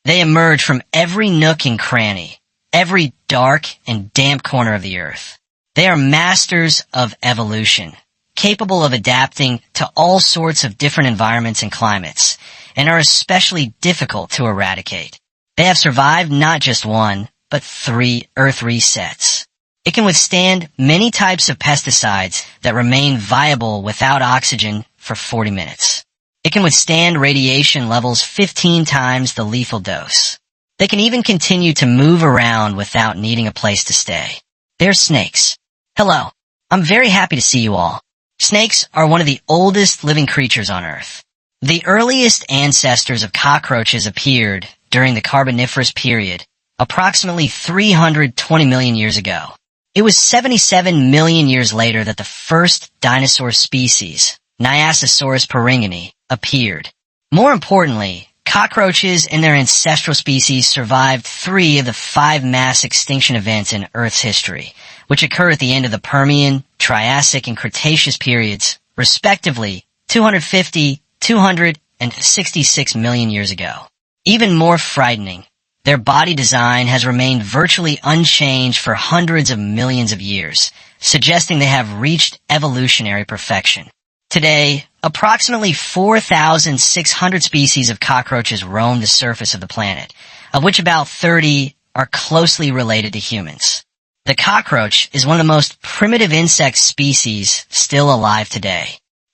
They emerge from every nook and cranny, every dark and damp corner of the earth. They are masters of evolution, capable of adapting to all sorts of different environments and climates, and are especially difficult to eradicate. They have survived not just one, but 3 Earth resets. It can withstand many types of pesticides that remain viable without oxygen for 40 minutes. It can withstand radiation levels 15 times the lethal dose. They can even continue to move around without needing a place to stay. They're snakes. Hello. I'm very happy to see you all. Snakes are one of the oldest living creatures on Earth. The earliest ancestors of cockroaches appeared during the Carboniferous period, approximately 320 million years ago. It was 77 million years later that the first dinosaur species, Nyasasaurus peregrine, appeared. More importantly, cockroaches and their ancestral species survived 3 of the 5 mass extinction events in Earth's history, which occurred at the end of the Permian, Triassic, and Cretaceous periods, respectively 250, 200, and 66 million years ago. Even more frightening, their body design has remained virtually unchanged for hundreds of millions of years, suggesting they have reached evolutionary perfection. Today, approximately 4,600 species of cockroaches roam the surface of the planet, of which about 30 are closely related to humans. The cockroach is one of the most primitive insect species still alive today.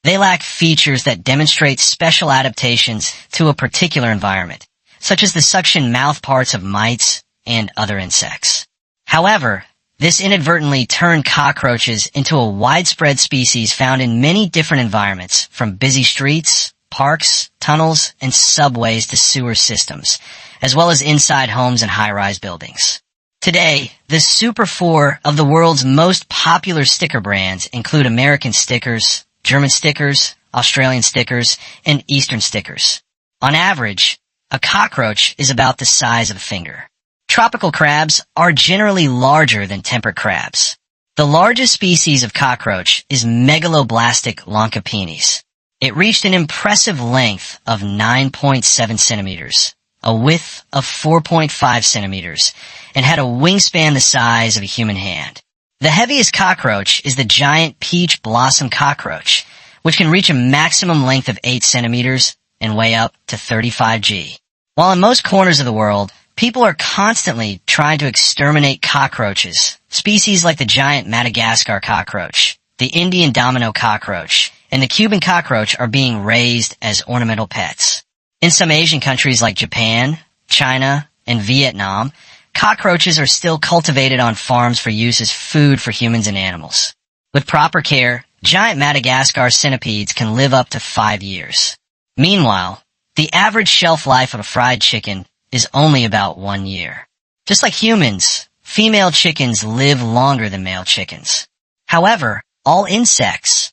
They lack features that demonstrate special adaptations to a particular environment, such as the suction mouth parts of mites and other insects. However, this inadvertently turned cockroaches into a widespread species found in many different environments, from busy streets, parks, tunnels, and subways to sewer systems, as well as inside homes and high-rise buildings. Today, the Super 4 of the world's most popular sticker brands include American stickers, German stickers, Australian stickers, and Eastern stickers. On average, a cockroach is about the size of a finger. Tropical crabs are generally larger than temperate crabs. The largest species of cockroach is Megaloblastic loncopenis. It reached an impressive length of 9.7 centimeters, a width of 4.5 centimeters, and had a wingspan the size of a human hand. The heaviest cockroach is the giant peach blossom cockroach, which can reach a maximum length of 8 centimeters and weigh up to 35 g. While in most corners of the world, people are constantly trying to exterminate cockroaches, species like the giant Madagascar cockroach, the Indian domino cockroach, and the Cuban cockroach are being raised as ornamental pets. In some Asian countries like Japan, China, and Vietnam, cockroaches are still cultivated on farms for use as food for humans and animals. With proper care, giant Madagascar centipedes can live up to 5 years. Meanwhile, the average shelf life of a fried chicken is only about 1 year. Just like humans, female chickens live longer than male chickens. However, all insects,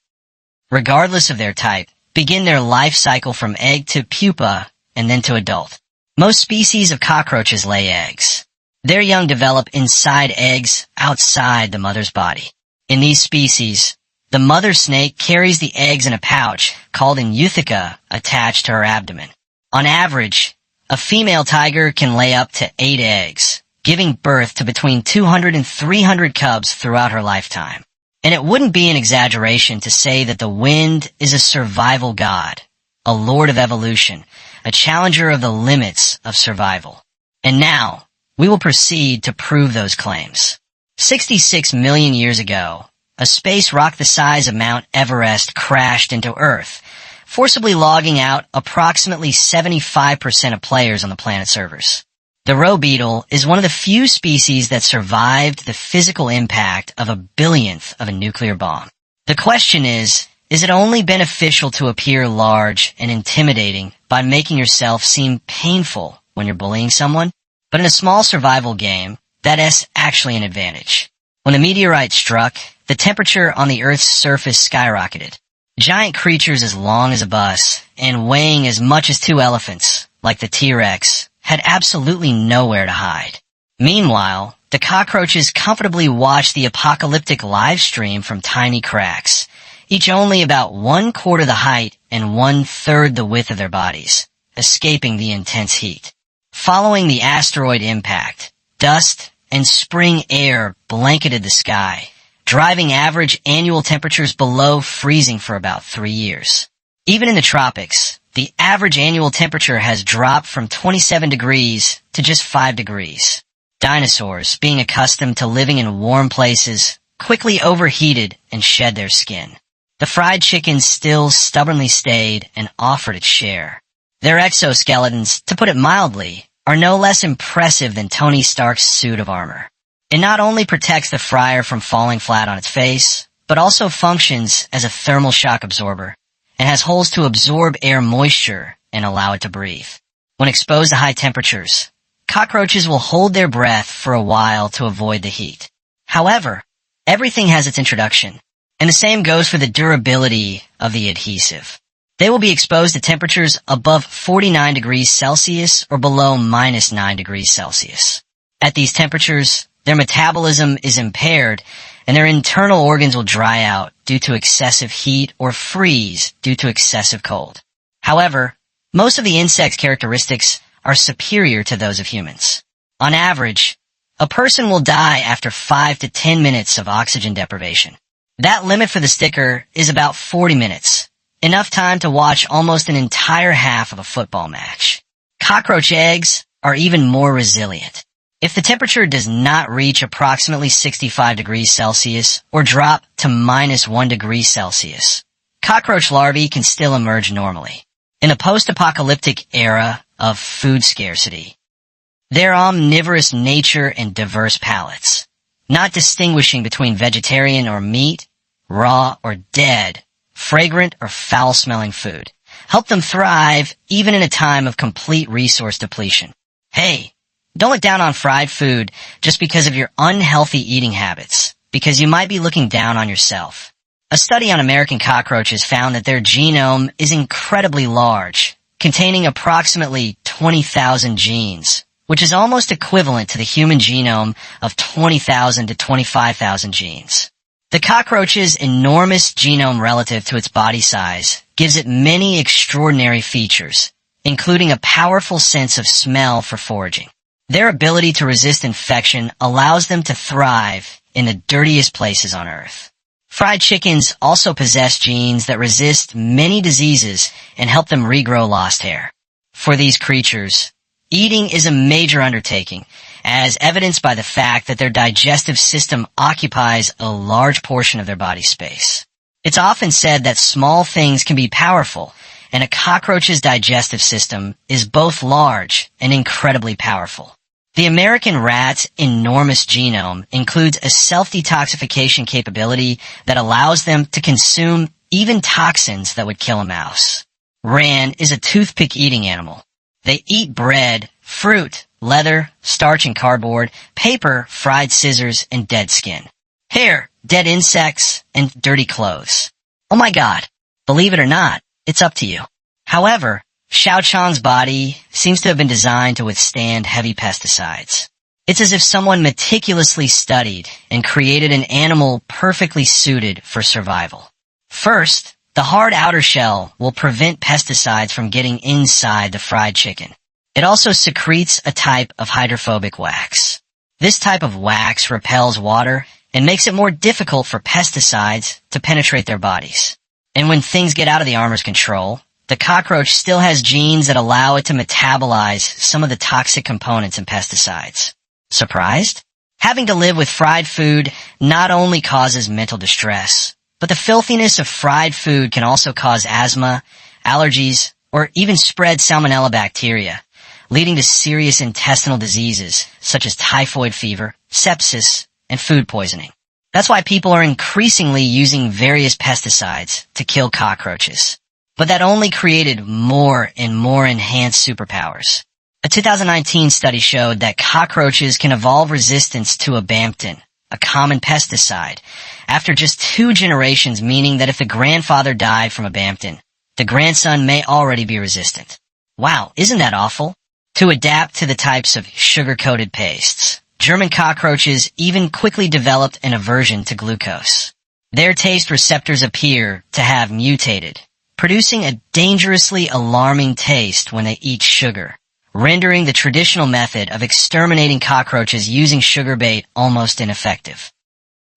regardless of their type, begin their life cycle from egg to pupa and then to adult. Most species of cockroaches lay eggs. Their young develop inside eggs outside the mother's body. In these species, the mother snake carries the eggs in a pouch called an eutheca attached to her abdomen. On average, a female tiger can lay up to 8 eggs, giving birth to between 200 and 300 cubs throughout her lifetime. And it wouldn't be an exaggeration to say that the wind is a survival god, a lord of evolution, a challenger of the limits of survival. And now, we will proceed to prove those claims. 66 million years ago, a space rock the size of Mount Everest crashed into Earth, forcibly logging out approximately 75% of players on the planet's servers. The roe beetle is one of the few species that survived the physical impact of a billionth of a nuclear bomb. The question is it only beneficial to appear large and intimidating by making yourself seem painful when you're bullying someone? But in a small survival game, that is actually an advantage. When the meteorite struck, the temperature on the Earth's surface skyrocketed. Giant creatures as long as a bus and weighing as much as 2 elephants, like the T-Rex, had absolutely nowhere to hide. Meanwhile, the cockroaches comfortably watched the apocalyptic live stream from tiny cracks, each only about 1/4 the height and 1/3 the width of their bodies, escaping the intense heat. Following the asteroid impact, dust and spring air blanketed the sky, driving average annual temperatures below freezing for about 3 years. Even in the tropics, the average annual temperature has dropped from 27 degrees to just 5 degrees. Dinosaurs, being accustomed to living in warm places, quickly overheated and shed their skin. The fried chicken still stubbornly stayed and offered its share. Their exoskeletons, to put it mildly, are no less impressive than Tony Stark's suit of armor. It not only protects the fryer from falling flat on its face, but also functions as a thermal shock absorber and has holes to absorb air moisture and allow it to breathe. When exposed to high temperatures, cockroaches will hold their breath for a while to avoid the heat. However, everything has its introduction, and the same goes for the durability of the adhesive. They will be exposed to temperatures above 49 degrees Celsius or below -9 degrees Celsius. At these temperatures, their metabolism is impaired and their internal organs will dry out due to excessive heat or freeze due to excessive cold. However, most of the insect's characteristics are superior to those of humans. On average, a person will die after 5 to 10 minutes of oxygen deprivation. That limit for the sticker is about 40 minutes, enough time to watch almost an entire half of a football match. Cockroach eggs are even more resilient. If the temperature does not reach approximately 65 degrees Celsius or drop to -1 degree Celsius, cockroach larvae can still emerge normally. In a post-apocalyptic era of food scarcity, their omnivorous nature and diverse palates, not distinguishing between vegetarian or meat, raw or dead, fragrant or foul-smelling food, help them thrive even in a time of complete resource depletion. Hey, don't look down on fried food just because of your unhealthy eating habits, because you might be looking down on yourself. A study on American cockroaches found that their genome is incredibly large, containing approximately 20,000 genes, which is almost equivalent to the human genome of 20,000 to 25,000 genes. The cockroach's enormous genome relative to its body size gives it many extraordinary features, including a powerful sense of smell for foraging. Their ability to resist infection allows them to thrive in the dirtiest places on Earth. Fried chickens also possess genes that resist many diseases and help them regrow lost hair. For these creatures, eating is a major undertaking, as evidenced by the fact that their digestive system occupies a large portion of their body space. It's often said that small things can be powerful, and a cockroach's digestive system is both large and incredibly powerful. The American rat's enormous genome includes a self-detoxification capability that allows them to consume even toxins that would kill a mouse. Ran is a toothpick-eating animal. They eat bread, fruit, leather, starch and cardboard, paper, fried scissors, and dead skin. Hair, dead insects, and dirty clothes. Oh my God, believe it or not, it's up to you. However, Xiao Chang's body seems to have been designed to withstand heavy pesticides. It's as if someone meticulously studied and created an animal perfectly suited for survival. First, the hard outer shell will prevent pesticides from getting inside the fried chicken. It also secretes a type of hydrophobic wax. This type of wax repels water and makes it more difficult for pesticides to penetrate their bodies. And when things get out of the armor's control, the cockroach still has genes that allow it to metabolize some of the toxic components in pesticides. Surprised? Having to live with fried food not only causes mental distress, but the filthiness of fried food can also cause asthma, allergies, or even spread salmonella bacteria, leading to serious intestinal diseases such as typhoid fever, sepsis, and food poisoning. That's why people are increasingly using various pesticides to kill cockroaches. But that only created more and more enhanced superpowers. A 2019 study showed that cockroaches can evolve resistance to abamectin, a common pesticide, after just 2 generations, meaning that if the grandfather died from abamectin, the grandson may already be resistant. Wow, isn't that awful? To adapt to the types of sugar-coated pastes, German cockroaches even quickly developed an aversion to glucose. Their taste receptors appear to have mutated, producing a dangerously alarming taste when they eat sugar, rendering the traditional method of exterminating cockroaches using sugar bait almost ineffective.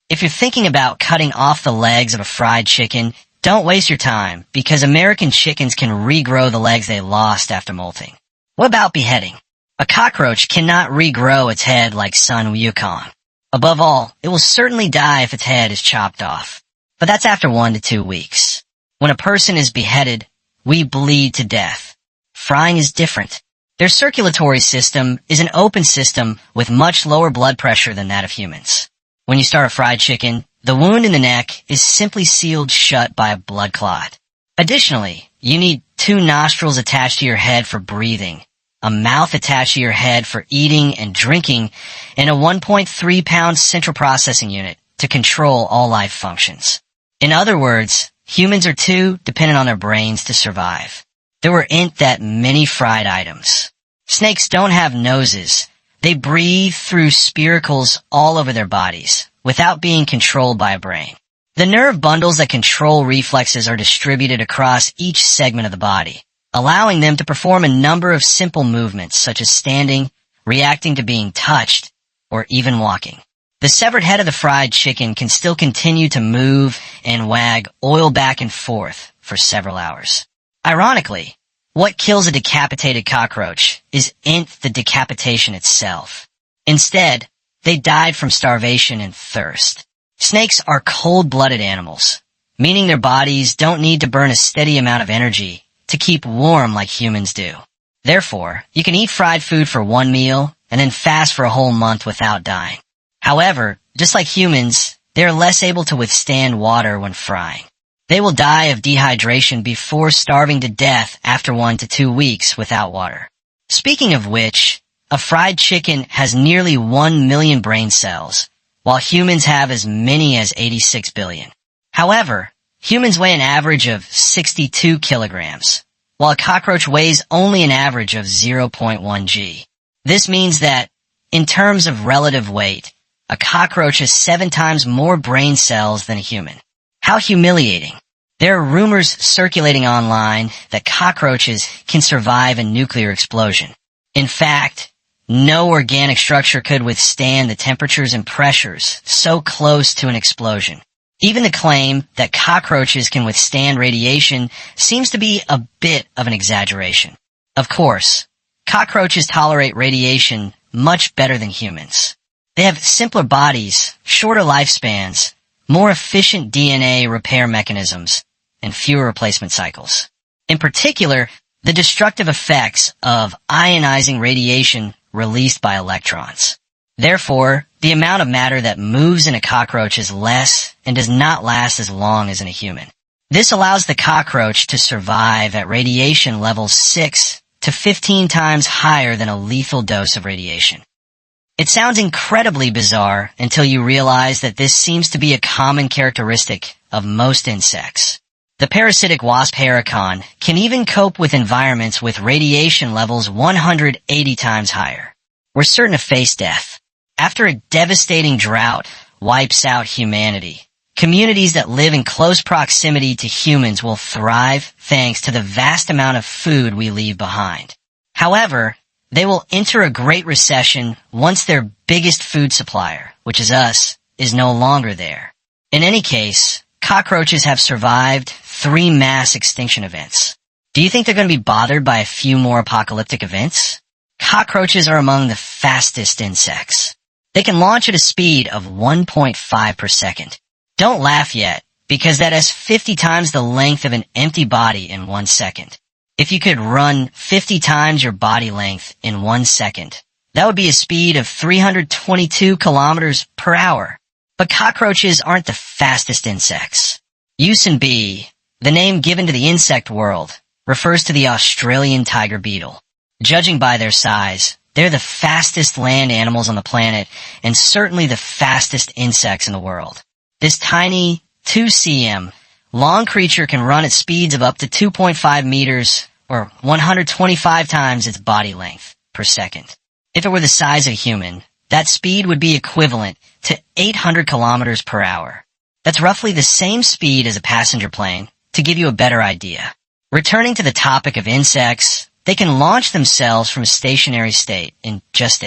If you're thinking about cutting off the legs of a fried chicken, don't waste your time, because American chickens can regrow the legs they lost after molting. What about beheading? A cockroach cannot regrow its head like Sun Wukong. Above all, it will certainly die if its head is chopped off. But that's after 1 to 2 weeks. When a person is beheaded, we bleed to death. Frying is different. Their circulatory system is an open system with much lower blood pressure than that of humans. When you start a fried chicken, the wound in the neck is simply sealed shut by a blood clot. Additionally, you need 2 nostrils attached to your head for breathing, a mouth attached to your head for eating and drinking, and a 1.3-pound central processing unit to control all life functions. In other words, humans are too dependent on their brains to survive. There were that many fried items. Snakes don't have noses. They breathe through spiracles all over their bodies, without being controlled by a brain. The nerve bundles that control reflexes are distributed across each segment of the body, allowing them to perform a number of simple movements such as standing, reacting to being touched, or even walking. The severed head of the fried chicken can still continue to move and wag oil back and forth for several hours. Ironically, what kills a decapitated cockroach isn't the decapitation itself. Instead, they died from starvation and thirst. Snakes are cold-blooded animals, meaning their bodies don't need to burn a steady amount of energy to keep warm like humans do. Therefore, you can eat fried food for 1 meal and then fast for a whole month without dying. However, just like humans, they are less able to withstand water when frying. They will die of dehydration before starving to death after 1 to 2 weeks without water. Speaking of which, a fried chicken has nearly 1 million brain cells, while humans have as many as 86 billion. However, humans weigh an average of 62 kilograms, while a cockroach weighs only an average of 0.1 g. This means that, in terms of relative weight, a cockroach has 7 times more brain cells than a human. How humiliating. There are rumors circulating online that cockroaches can survive a nuclear explosion. In fact, no organic structure could withstand the temperatures and pressures so close to an explosion. Even the claim that cockroaches can withstand radiation seems to be a bit of an exaggeration. Of course, cockroaches tolerate radiation much better than humans. They have simpler bodies, shorter lifespans, more efficient DNA repair mechanisms, and fewer replacement cycles. In particular, the destructive effects of ionizing radiation released by electrons. Therefore, the amount of matter that moves in a cockroach is less and does not last as long as in a human. This allows the cockroach to survive at radiation levels 6 to 15 times higher than a lethal dose of radiation. It sounds incredibly bizarre until you realize that this seems to be a common characteristic of most insects. The parasitic wasp hericon can even cope with environments with radiation levels 180 times higher. We're certain to face death. After a devastating drought wipes out humanity, communities that live in close proximity to humans will thrive thanks to the vast amount of food we leave behind. However, they will enter a great recession once their biggest food supplier, which is us, is no longer there. In any case, cockroaches have survived 3 mass extinction events. Do you think they're going to be bothered by a few more apocalyptic events? Cockroaches are among the fastest insects. They can launch at a speed of 1.5 per second. Don't laugh yet, because that is 50 times the length of an empty body in 1 second. If you could run 50 times your body length in 1 second, that would be a speed of 322 kilometers per hour. But cockroaches aren't the fastest insects. Usin bee, the name given to the insect world, refers to the Australian tiger beetle. Judging by their size, they're the fastest land animals on the planet and certainly the fastest insects in the world. This tiny 2 cm long creature can run at speeds of up to 2.5 meters or 125 times its body length per second. If it were the size of a human, that speed would be equivalent to 800 kilometers per hour. That's roughly the same speed as a passenger plane, to give you a better idea. Returning to the topic of insects, They can launch themselves from a stationary state in just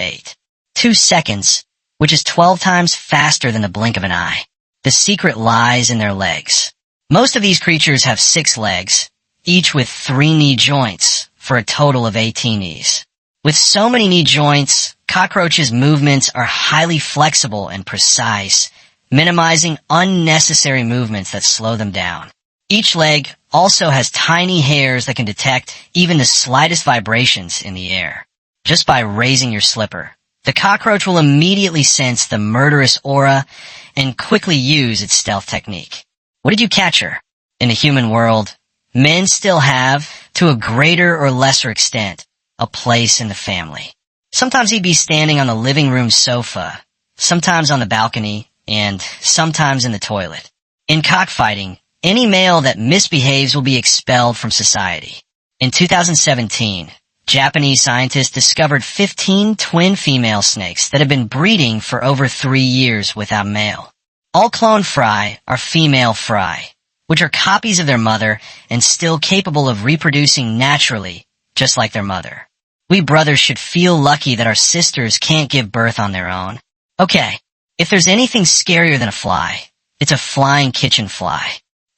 2 seconds, which is 12 times faster than the blink of an eye. The secret lies in their legs. Most of these creatures have 6 legs, each with 3 knee joints, for a total of 18 knees. With so many knee joints, cockroaches' movements are highly flexible and precise, minimizing unnecessary movements that slow them down. Each leg also has tiny hairs that can detect even the slightest vibrations in the air. Just by raising your slipper, the cockroach will immediately sense the murderous aura and quickly use its stealth technique. What did you catch her? In the human world, men still have, to a greater or lesser extent, a place in the family. Sometimes he'd be standing on the living room sofa, sometimes on the balcony, and sometimes in the toilet. In cockfighting, any male that misbehaves will be expelled from society. In 2017, Japanese scientists discovered 15 twin female snakes that had been breeding for over 3 years without male. All clone fry are female fry, which are copies of their mother and still capable of reproducing naturally, just like their mother. We brothers should feel lucky that our sisters can't give birth on their own. Okay, if there's anything scarier than a fly, it's a flying kitchen fly.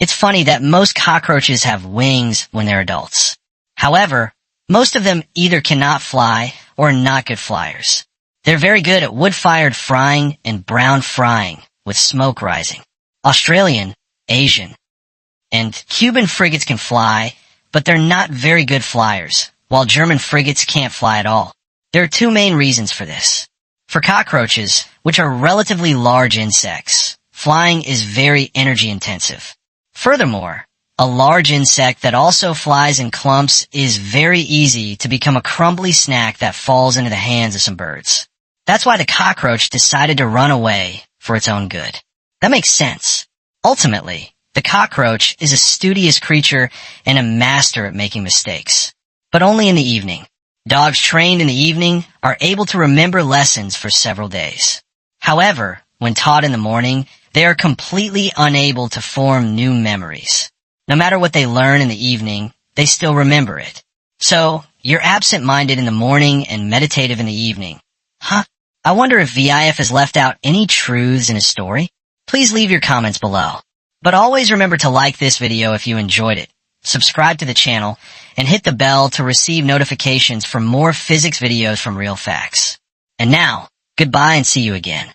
It's funny that most cockroaches have wings when they're adults. However, most of them either cannot fly or are not good flyers. They're very good at wood-fired frying and brown frying with smoke rising. Australian, Asian, and Cuban frigates can fly, but they're not very good flyers, while German frigates can't fly at all. There are 2 main reasons for this. For cockroaches, which are relatively large insects, flying is very energy intensive. Furthermore, a large insect that also flies in clumps is very easy to become a crumbly snack that falls into the hands of some birds. That's why the cockroach decided to run away for its own good. That makes sense. Ultimately, the cockroach is a studious creature and a master at making mistakes, but only in the evening. Dogs trained in the evening are able to remember lessons for several days. However, when taught in the morning, they are completely unable to form new memories. No matter what they learn in the evening, they still remember it. So, you're absent-minded in the morning and meditative in the evening. Huh? I wonder if VIF has left out any truths in his story? Please leave your comments below. But always remember to like this video if you enjoyed it, subscribe to the channel, and hit the bell to receive notifications for more physics videos from Real Facts. And now, goodbye and see you again.